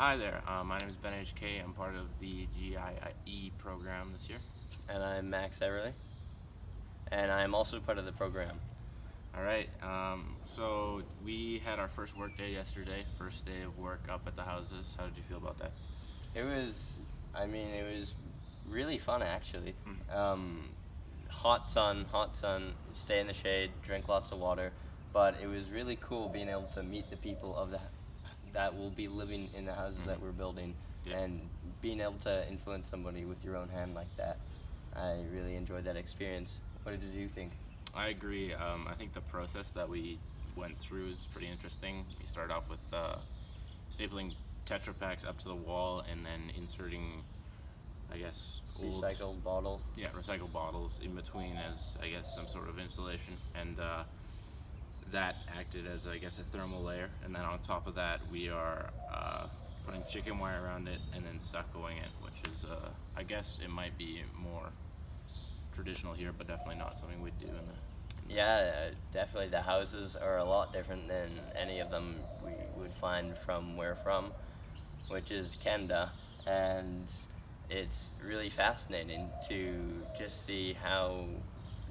Hi there, my name is Ben HK. I'm part of the GIE program this year. And I'm Max Everly, and I'm also part of the program. All right, so we had our first work day yesterday, first day of work up at the houses. How did you feel about that? It was really fun actually. Hot sun, stay in the shade, drink lots of water, but it was really cool being able to meet the people that will be living in the houses that we're building, Yeah. and being able to influence somebody with your own hand like that. I really enjoyed that experience. What did you think? I agree. I think the process that we went through is pretty interesting. We started off with stapling Tetra Packs up to the wall and then inserting, I guess, Recycled bottles. Yeah, recycled bottles in between as, I guess, some sort of insulation, and that acted as, I guess, a thermal layer. And then on top of that, we are putting chicken wire around it and then stuccoing it, which is, I guess, it might be more traditional here, but definitely not something we'd do in the Yeah, definitely. The houses are a lot different than any of them we would find from where from, which is Canada, and it's really fascinating to just see how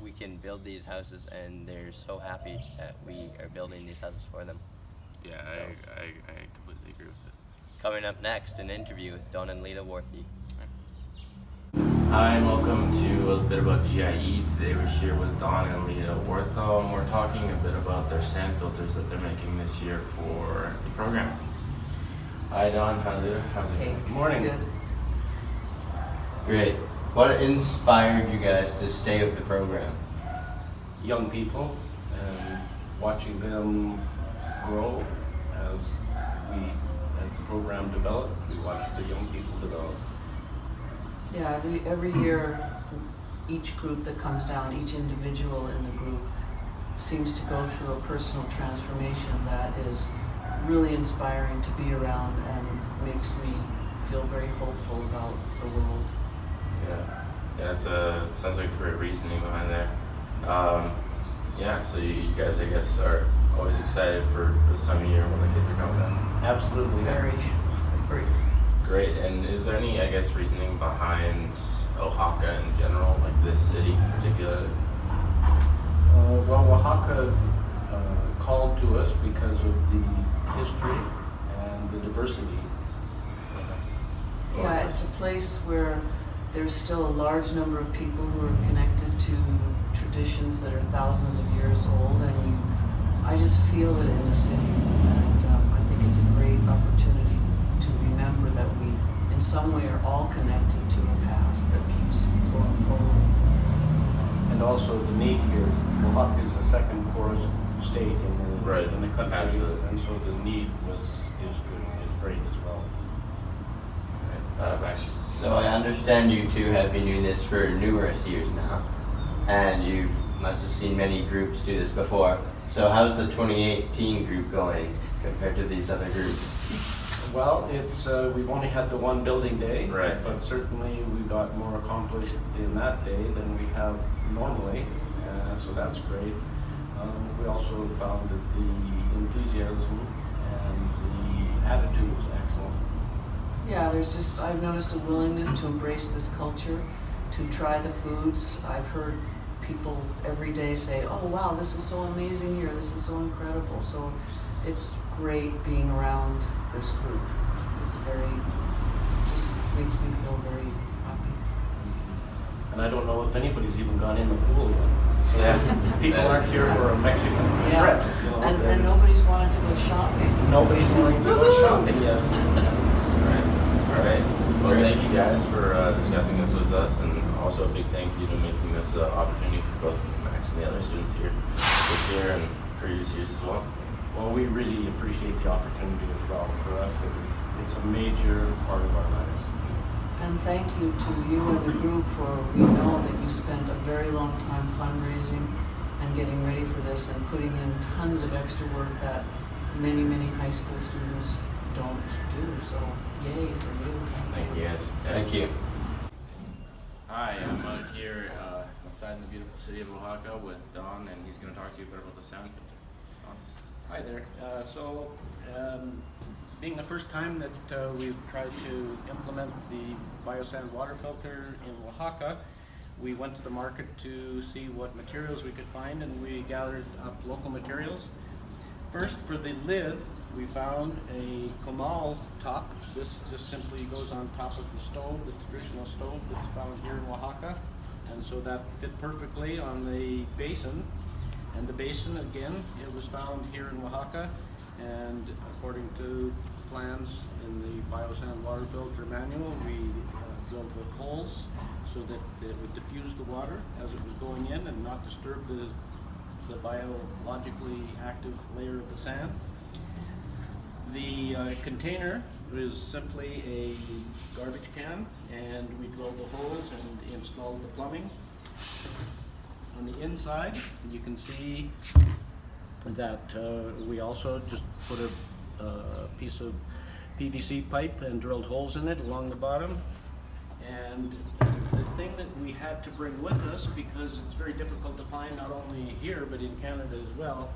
we can build these houses, and they're so happy that we are building these houses for them. Yeah, I completely agree with it. Coming up next, an interview with Don and Lita Worthy. Hi, and welcome to a bit about GIE. Today we're here with Don and Lita Worthall, and we're talking a bit about their sand filters that they're making this year for the program. Hi Don, hi Lita, how's it going? Good morning. Good. Great. What inspired you guys to stay with the program? Young people and watching them grow as the program developed. We watch the young people develop. Yeah, every year, each group that comes down, each individual in the group seems to go through a personal transformation that is really inspiring to be around and makes me feel very hopeful about the world. Yeah, sounds like great reasoning behind that. So you guys, I guess, are always excited for this time of year when the kids are coming down. Absolutely. Very. Great, and is there any, I guess, reasoning behind Oaxaca in general, like this city in particular? Well, Oaxaca called to us because of the history and the diversity. Yeah, it's a place where there's still a large number of people who are connected to traditions that are thousands of years old, and I just feel it in the city, and I think it's a great opportunity to remember that we, in some way, are all connected to a past that keeps going forward. And also the need here. Oaxaca is the second poorest state in the country. Absolutely. And so the need is great as well. So I understand you two have been doing this for numerous years now, and you must have seen many groups do this before. So how's the 2018 group going compared to these other groups? Well, it's we've only had the one building day, Right. But certainly we got more accomplished in that day than we have normally, so that's great. We also found that the enthusiasm and the attitude was excellent. Yeah, I've noticed a willingness to embrace this culture, to try the foods. I've heard people every day say, oh wow, this is so amazing here, this is so incredible. So it's great being around this group. Just makes me feel very happy. And I don't know if anybody's even gone in the pool yet. Yeah. People aren't here for a Mexican trip. You know, And nobody's wanted to go shopping. nobody's wanting to go shopping yet. All right. Well, thank you guys for discussing this with us, and also a big thank you to making this opportunity for both Max and the other students here this year and previous years as well. Well, we really appreciate the opportunity as well. For us, it's a major part of our lives. And thank you to you and the group we know that you spent a very long time fundraising and getting ready for this and putting in tons of extra work that many, many high school students don't do. So yay for you. Thank you guys. Thank you. Hi, I'm out here outside in the beautiful city of Oaxaca with Don, and he's going to talk to you a bit about the sound filter. Don? Hi there. being the first time that we've tried to implement the biosand water filter in Oaxaca, we went to the market to see what materials we could find, and we gathered up local materials. First, for the lid, we found a comal top. This just simply goes on top of the stove, the traditional stove that's found here in Oaxaca. And so that fit perfectly on the basin. And the basin, again, it was found here in Oaxaca. And according to plans in the biosand water filter manual, we drilled the holes so that it would diffuse the water as it was going in and not disturb the biologically active layer of the sand. The container is simply a garbage can, and we drilled the holes and installed the plumbing. On the inside, you can see that we also just put a piece of PVC pipe and drilled holes in it along the bottom. And the thing that we had to bring with us, because it's very difficult to find not only here but in Canada as well,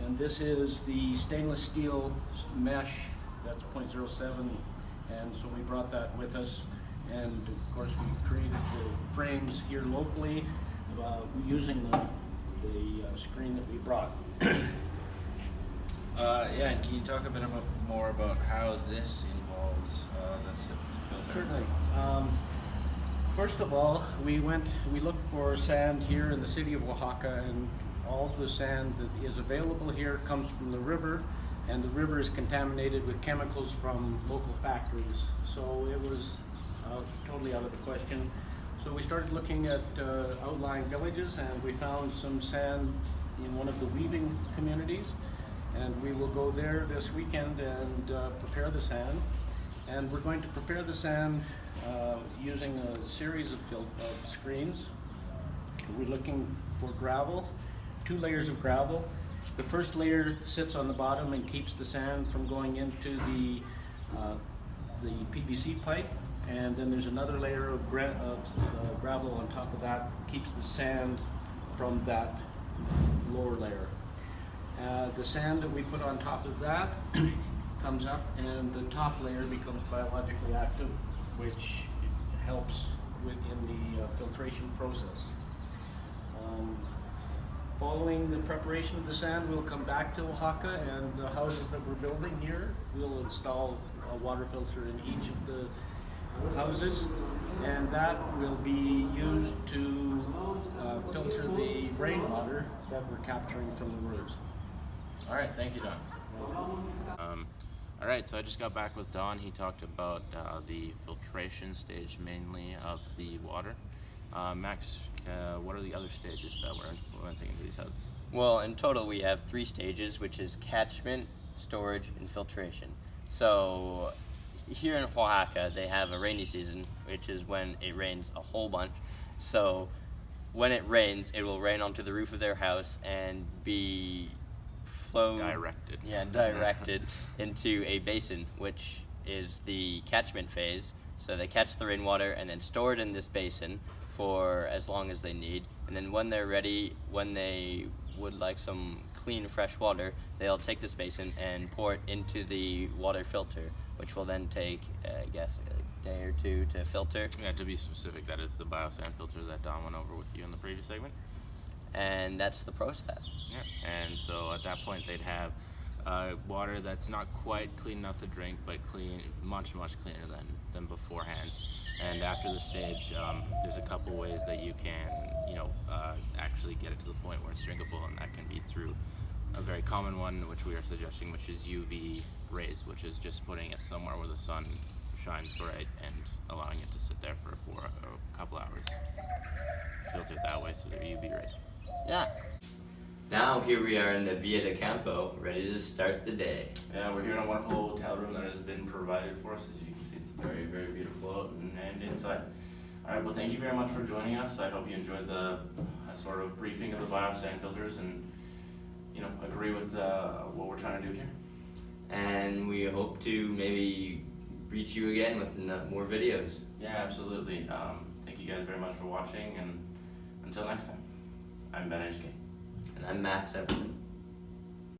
and this is the stainless steel mesh, that's 0.07, and so we brought that with us. And of course we created the frames here locally using the screen that we brought. Yeah, and can you talk a bit more about how this involves this filter? Certainly. First of all, we looked for sand here in the city of Oaxaca, and all the sand that is available here comes from the river, and the river is contaminated with chemicals from local factories. So it was totally out of the question. So we started looking at outlying villages, and we found some sand in one of the weaving communities, and we will go there this weekend and prepare the sand. And we're going to prepare the sand using a series of screens. We're looking for gravel, 2 layers of gravel. The first layer sits on the bottom and keeps the sand from going into the PVC pipe, and then there's another layer of gravel on top of that, keeps the sand from that lower layer. The sand that we put on top of that comes up, and the top layer becomes biologically active, which helps in the filtration process. Following the preparation of the sand, we'll come back to Oaxaca, and the houses that we're building here, we'll install a water filter in each of the houses, and that will be used to filter the rainwater that we're capturing from the roofs. All right, thank you, Don. All right, so I just got back with Don. He talked about the filtration stage mainly of the water. Max, what are the other stages that we're implementing into these houses? Well, in total we have 3 stages, which is catchment, storage, and filtration. So here in Oaxaca, they have a rainy season, which is when it rains a whole bunch. So when it rains, it will rain onto the roof of their house and be directed into a basin, which is the catchment phase. So they catch the rainwater and then store it in this basin for as long as they need. And then when they're ready, when they would like some clean, fresh water, they'll take this basin and pour it into the water filter, which will then take, I guess, a day or 2 to filter. Yeah, to be specific, that is the biosand filter that Don went over with you in the previous segment. And that's the process. Yeah, and so at that point they'd have water that's not quite clean enough to drink, but clean, much cleaner than beforehand. And after the stage, there's a couple ways that you can, actually get it to the point where it's drinkable, and that can be through a very common one, which we are suggesting, which is UV rays, which is just putting it somewhere where the sun shines bright and allowing it to sit there for a couple hours. Filtered that way through the UV rays. Yeah. Now here we are in the Via de Campo, ready to start the day. Yeah, we're here in a wonderful hotel room that has been provided for us. As you can see, it's very, very beautiful out and inside. All right, well, thank you very much for joining us. I hope you enjoyed the sort of briefing of the biosand filters and, agree with what we're trying to do here. And we hope to maybe reach you again with more videos. Yeah, absolutely. Thank you guys very much for watching, and until next time, I'm Ben HK. And I'm Max Everton.